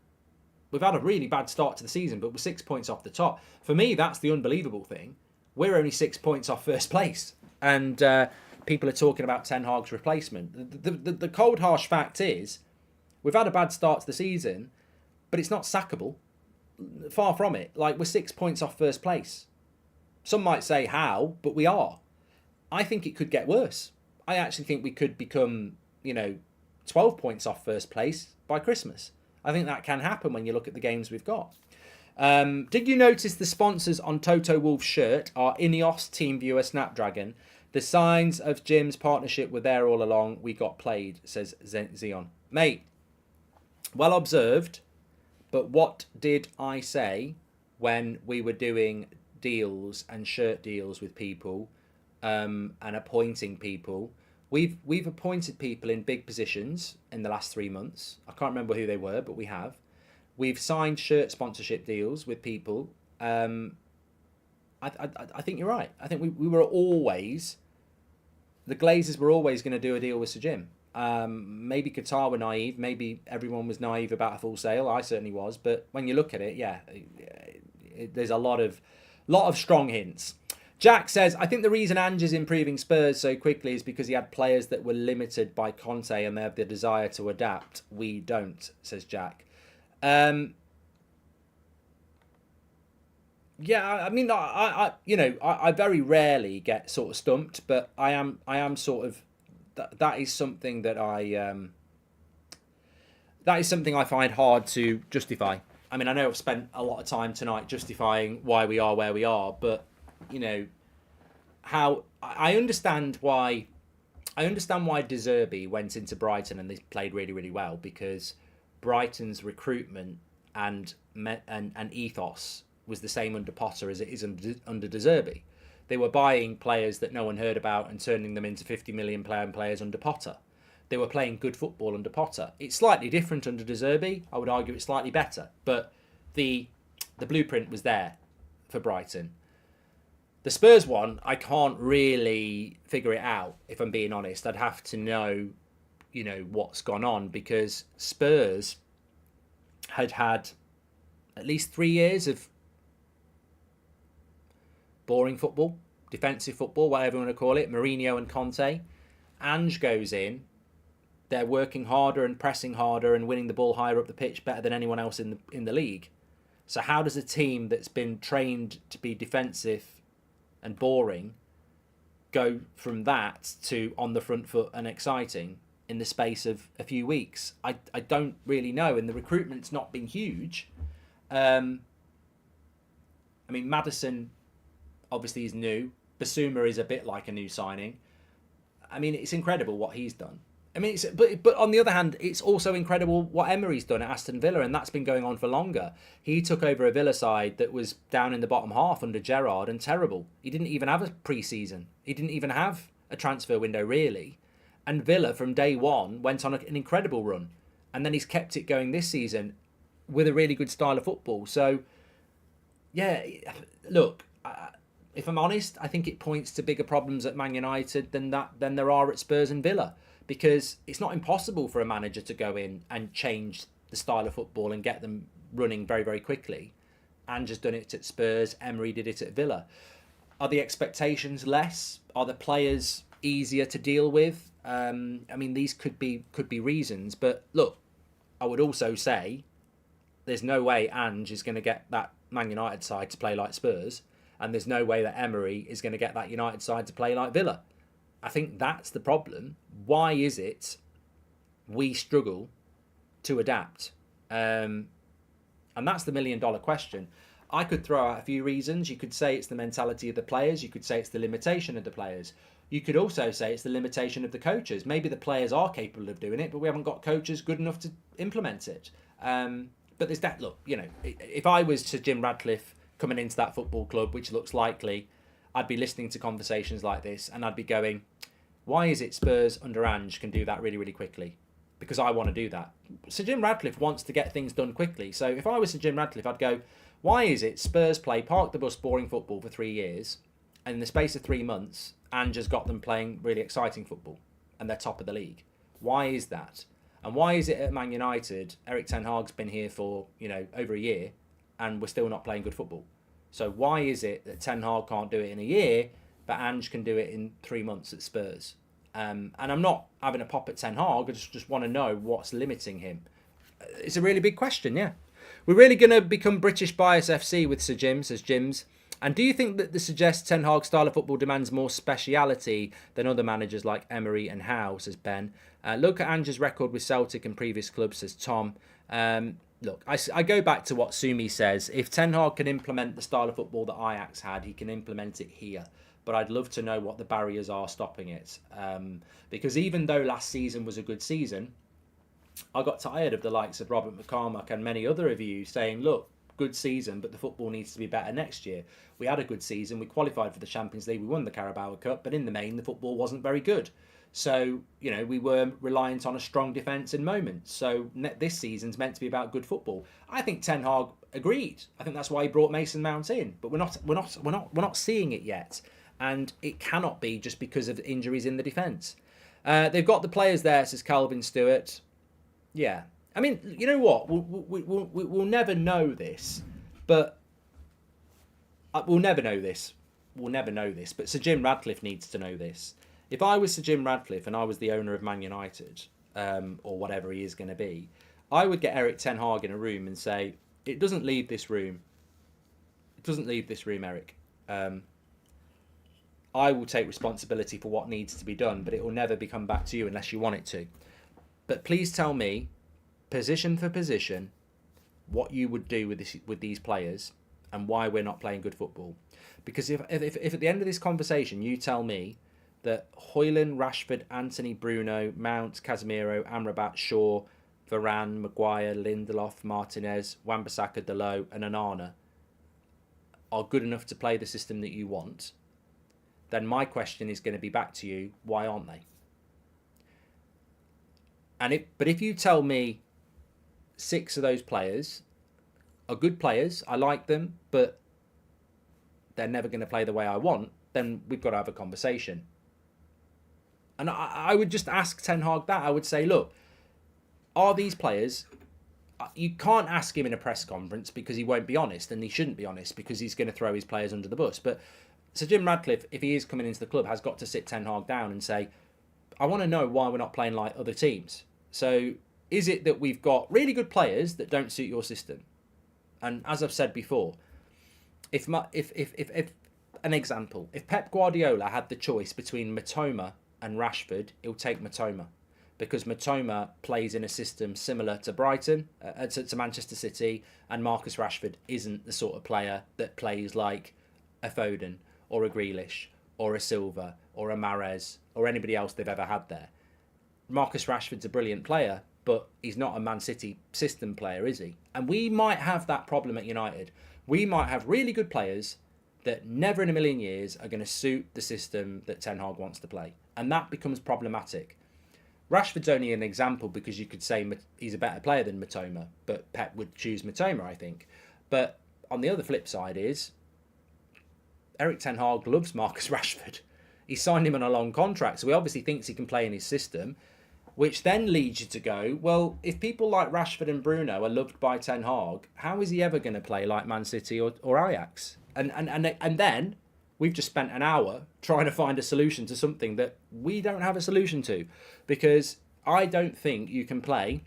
We've had a really bad start to the season, but we're 6 points off the top. For me, that's the unbelievable thing. We're only 6 points off first place. And people are talking about Ten Hag's replacement. The cold, harsh fact is, we've had a bad start to the season, but it's not sackable. Far from it. Like, we're 6 points off first place. Some might say how, but we are. I think it could get worse. I actually think we could become, 12 points off first place by Christmas. I think that can happen when you look at the games we've got. Did you notice the sponsors on Toto Wolff's shirt are Ineos, TeamViewer, Snapdragon? The signs of Jim's partnership were there all along. We got played, says Zion. Mate, well observed, but what did I say when we were doing deals and shirt deals with people and appointing people? We've appointed people in big positions in the last 3 months. I can't remember who they were, but we have. We've signed shirt sponsorship deals with people. I think you're right. I think we were always... The Glazers were always going to do a deal with Sir Jim. Maybe Qatar were naive. Maybe everyone was naive about a full sale. I certainly was. But when you look at it, there's a lot of strong hints. Jack says, I think the reason Ange is improving Spurs so quickly is because he had players that were limited by Conte and they have the desire to adapt. We don't, says Jack. I very rarely get sort of stumped, but I am sort of, that is something that I find hard to justify. I mean, I know I've spent a lot of time tonight justifying why we are where we are, but how I understand why De Zerbi went into Brighton and they played really, really well, because Brighton's recruitment and ethos was the same under Potter as it is under De Zerbi. They were buying players that no one heard about and turning them into 50 million players under Potter. They were playing good football under Potter. It's slightly different under De Zerbi. I would argue it's slightly better, but the blueprint was there for Brighton. The Spurs one, I can't really figure it out, if I'm being honest. I'd have to know, what's gone on, because Spurs had at least 3 years of boring football, defensive football, whatever you want to call it, Mourinho and Conte. Ange goes in, they're working harder and pressing harder and winning the ball higher up the pitch better than anyone else in the league. So how does a team that's been trained to be defensive and boring go from that to on the front foot and exciting in the space of a few weeks? I don't really know, and the recruitment's not been huge. I mean, Maddison obviously is new. Basuma is a bit like a new signing. I mean, it's incredible what he's done. I mean, but on the other hand, it's also incredible what Emery's done at Aston Villa, and that's been going on for longer. He took over a Villa side that was down in the bottom half under Gerrard and terrible. He didn't even have a pre-season. He didn't even have a transfer window, really. And Villa, from day one, went on an incredible run. And then he's kept it going this season with a really good style of football. So, yeah, look, if I'm honest, I think it points to bigger problems at Man United than there are at Spurs and Villa. Because it's not impossible for a manager to go in and change the style of football and get them running very, very quickly. Ange's done it at Spurs, Emery did it at Villa. Are the expectations less? Are the players easier to deal with? I mean, these could be reasons. But look, I would also say there's no way Ange is going to get that Man United side to play like Spurs. And there's no way that Emery is going to get that United side to play like Villa. I think that's the problem. Why is it we struggle to adapt? And that's the million-dollar question. I could throw out a few reasons. You could say it's the mentality of the players. You could say it's the limitation of the players. You could also say it's the limitation of the coaches. Maybe the players are capable of doing it, but we haven't got coaches good enough to implement it. But there's that. Look, you know, if I was Sir Jim Radcliffe coming into that football club, which looks likely, I'd be listening to conversations like this and I'd be going, why is it Spurs under Ange can do that really, really quickly? Because I want to do that. Sir Jim Radcliffe wants to get things done quickly. So if I was Sir Jim Radcliffe, I'd go, why is it Spurs play park the bus boring football for 3 years, and in the space of 3 months, Ange has got them playing really exciting football and they're top of the league? Why is that? And why is it at Man United, Erik ten Hag's been here for, over a year and we're still not playing good football? So why is it that Ten Hag can't do it in a year, but Ange can do it in 3 months at Spurs? And I'm not having a pop at Ten Hag. I just want to know what's limiting him. It's a really big question, yeah. We're really going to become British Bias FC with Sir Jim, says Jims. And do you think that this suggests Ten Hag's style of football demands more speciality than other managers like Emery and Howe, says Ben. Look at Ange's record with Celtic and previous clubs, says Tom. Look, I go back to what Sumi says. If Ten Hag can implement the style of football that Ajax had, he can implement it here. But I'd love to know what the barriers are stopping it. Because even though last season was a good season, I got tired of the likes of Robert McCormack and many other of you saying, look, good season, but the football needs to be better next year. We had a good season. We qualified for the Champions League. We won the Carabao Cup. But in the main, the football wasn't very good. So, we were reliant on a strong defence in moments. So this season's meant to be about good football. I think Ten Hag agreed. I think that's why he brought Mason Mount in. But we're not seeing it yet. And it cannot be just because of injuries in the defence. They've got the players there, says Calvin Stewart. Yeah. I mean, you know what? We'll never know this. But we'll never know this. But Sir Jim Radcliffe needs to know this. If I was Sir Jim Radcliffe and I was the owner of Man United, or whatever he is going to be, I would get Erik ten Hag in a room and say, it doesn't leave this room. It doesn't leave this room, Erik. I will take responsibility for what needs to be done, but it will never come back to you unless you want it to. But please tell me, position for position, what you would do with these players and why we're not playing good football. Because if at the end of this conversation you tell me that Højlund, Rashford, Anthony, Bruno, Mount, Casemiro, Amrabat, Shaw, Varane, Maguire, Lindelof, Martinez, Wan-Bissaka, Dalot and Onana are good enough to play the system that you want, then my question is going to be back to you, why aren't they? But if you tell me 6 of those players are good players, I like them, but they're never going to play the way I want, then we've got to have a conversation. And I would just ask Ten Hag that. I would say, look, are these players... You can't ask him in a press conference because he won't be honest, and he shouldn't be honest because he's going to throw his players under the bus. But So Jim Radcliffe, if he is coming into the club, has got to sit Ten Hag down and say, I want to know why we're not playing like other teams. So is it that we've got really good players that don't suit your system? And as I've said before, if an example, if Pep Guardiola had the choice between Matoma and Rashford, he'll take Matoma, because Matoma plays in a system similar to Brighton, to Manchester City, and Marcus Rashford isn't the sort of player that plays like a Foden or a Grealish or a Silva or a Mahrez or anybody else they've ever had there. Marcus Rashford's a brilliant player, but he's not a Man City system player, is he? And we might have that problem at United. We might have really good players that never in a million years are going to suit the system that Ten Hag wants to play. And that becomes problematic. Rashford's only an example because you could say he's a better player than Matoma, but Pep would choose Matoma, I think. But on the other flip side is, Erik Ten Hag loves Marcus Rashford. He signed him on a long contract, so he obviously thinks he can play in his system, which then leads you to go, well, if people like Rashford and Bruno are loved by Ten Hag, how is he ever going to play like Man City or Ajax? And then we've just spent an hour trying to find a solution to something that we don't have a solution to, because I don't think you can play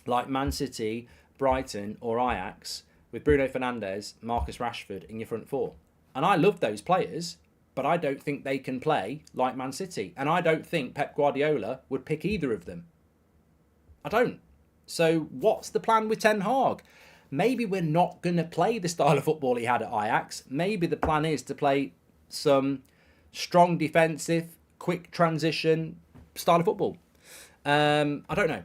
like Man City, Brighton or Ajax with Bruno Fernandes, Marcus Rashford in your front four. And I love those players, but I don't think they can play like Man City. And I don't think Pep Guardiola would pick either of them. I don't. So what's the plan with Ten Hag? Maybe we're not going to play the style of football he had at Ajax. Maybe the plan is to play some strong defensive, quick transition style of football. I don't know.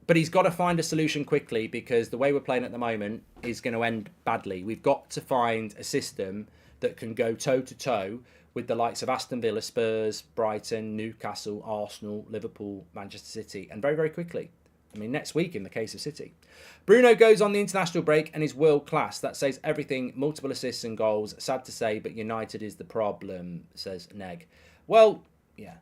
But he's got to find a solution quickly, because the way we're playing at the moment is going to end badly. We've got to find a system that can go toe-to-toe with the likes of Aston Villa, Spurs, Brighton, Newcastle, Arsenal, Liverpool, Manchester City, and very, very quickly. I mean, next week in the case of City. Bruno goes on the international break and is world class. That says everything. Multiple assists and goals. Sad to say, but United is the problem, says Neg. Well, yeah,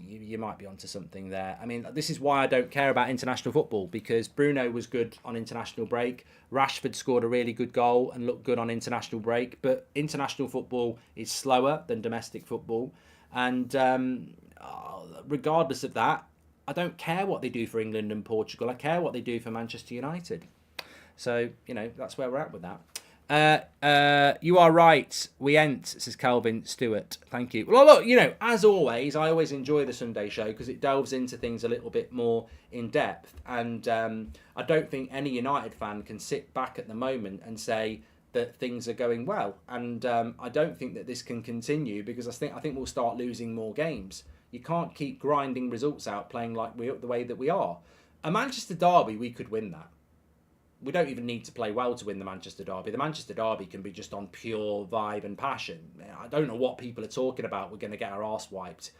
you might be onto something there. I mean, this is why I don't care about international football, because Bruno was good on international break. Rashford scored a really good goal and looked good on international break. But international football is slower than domestic football. And regardless of that, I don't care what they do for England and Portugal. I care what they do for Manchester United. So, that's where we're at with that. You are right. We ain't, says Calvin Stewart. Thank you. Well, look, as always, I always enjoy the Sunday show because it delves into things a little bit more in depth. And I don't think any United fan can sit back at the moment and say that things are going well. And I don't think that this can continue, because I think we'll start losing more games. You can't keep grinding results out, playing like the way that we are. A Manchester derby, we could win that. We don't even need to play well to win the Manchester derby. The Manchester derby can be just on pure vibe and passion. I don't know what people are talking about. We're going to get our arse wiped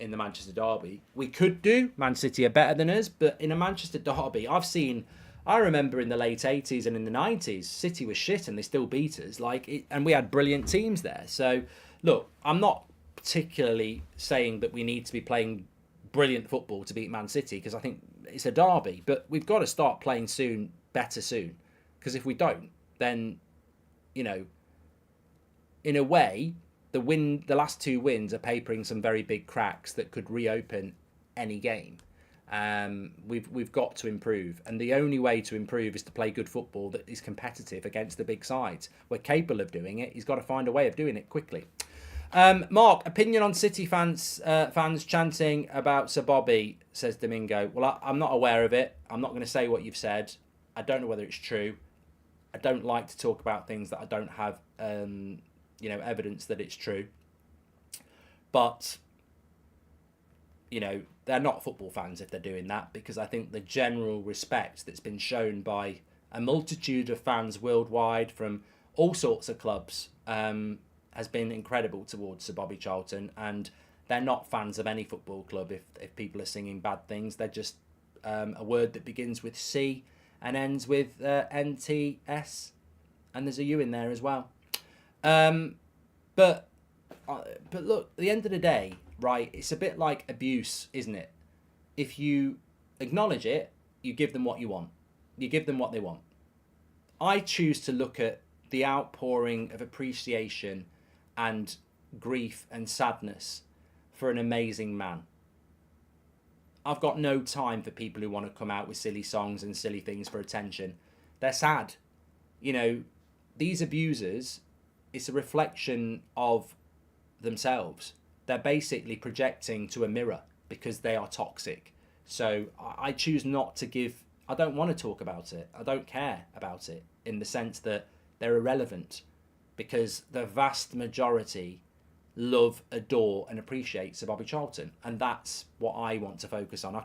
in the Manchester derby. We could do. Man City are better than us, but in a Manchester derby, I remember in the late 80s and in the 90s, City was shit and they still beat us. And we had brilliant teams there. So, look, I'm not particularly saying that we need to be playing brilliant football to beat Man City, because I think it's a derby, but we've got to start playing better soon, because if we don't, then in a way the last two wins are papering some very big cracks that could reopen any game. We've got to improve, and the only way to improve is to play good football that is competitive against the big sides. We're capable of doing it. He's got to find a way of doing it quickly. Mark, opinion on City fans chanting about Sir Bobby, says Domingo. Well, I'm not aware of it. I'm not going to say what you've said. I don't know whether it's true. I don't like to talk about things that I don't have, evidence that it's true. But, they're not football fans if they're doing that, because I think the general respect that's been shown by a multitude of fans worldwide from all sorts of clubs has been incredible towards Sir Bobby Charlton, and they're not fans of any football club if people are singing bad things. They're just a word that begins with C and ends with NTS, and there's a U in there as well. But look, at the end of the day, right, it's a bit like abuse, isn't it? If you acknowledge it, you give them what you want. You give them what they want. I choose to look at the outpouring of appreciation and grief and sadness for an amazing man. I've got no time for people who want to come out with silly songs and silly things for attention. They're sad. You know, these abusers, it's a reflection of themselves. They're basically projecting to a mirror because they are toxic. So I choose not to give, I don't want to talk about it. I don't care about it in the sense that they're irrelevant, because the vast majority love, adore and appreciate Sir Bobby Charlton, and that's what I want to focus on.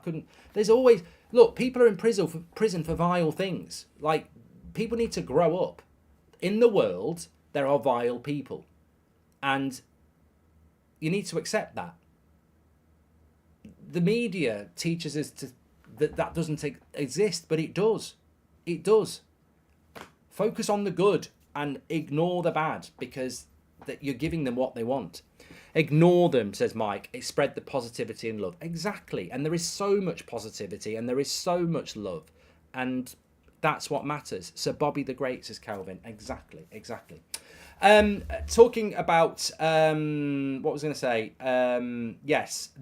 There's always, look, people are in prison for vile things. Like, people need to grow up. In the world there are vile people, and you need to accept that. The media teaches us that doesn't exist, but it does. Focus on the good and ignore the bad, because that you're giving them what they want. Ignore them, says Mike. It spread the positivity and love. Exactly. And there is so much positivity and there is so much love. And that's what matters. Sir Bobby the Great, says Calvin. Exactly. Talking about what was I going to say? Just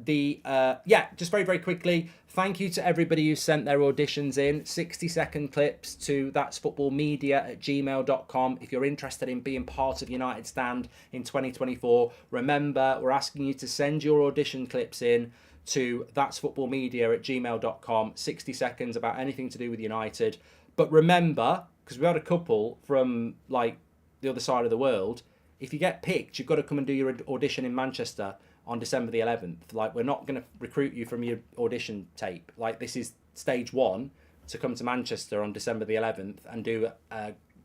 very, very quickly. Thank you to everybody who sent their auditions in. 60-second clips to that'sfootballmedia@gmail.com. If you're interested in being part of United Stand in 2024, remember, we're asking you to send your audition clips in to that'sfootballmedia@gmail.com. 60 seconds about anything to do with United. But remember, because we had a couple from like the other side of the world, if you get picked, you've got to come and do your audition in Manchester on December the 11th. Like, we're not going to recruit you from your audition tape. Like, this is stage one to come to Manchester on December the 11th and do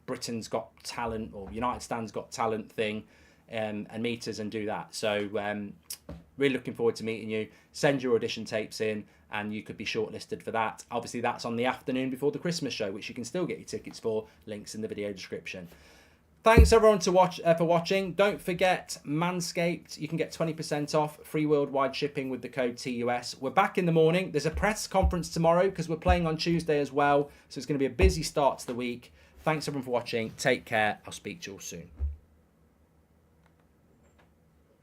Britain's Got Talent or United Stand's Got Talent thing, and meet us and do that. So really looking forward to meeting you. Send your audition tapes in and you could be shortlisted for that. Obviously, that's on the afternoon before the Christmas show, which you can still get your tickets for. Links in the video description. Thanks everyone for watching. Don't forget Manscaped. You can get 20% off, free worldwide shipping with the code TUS. We're back in the morning. There's a press conference tomorrow because we're playing on Tuesday as well. So it's going to be a busy start to the week. Thanks everyone for watching. Take care. I'll speak to you all soon.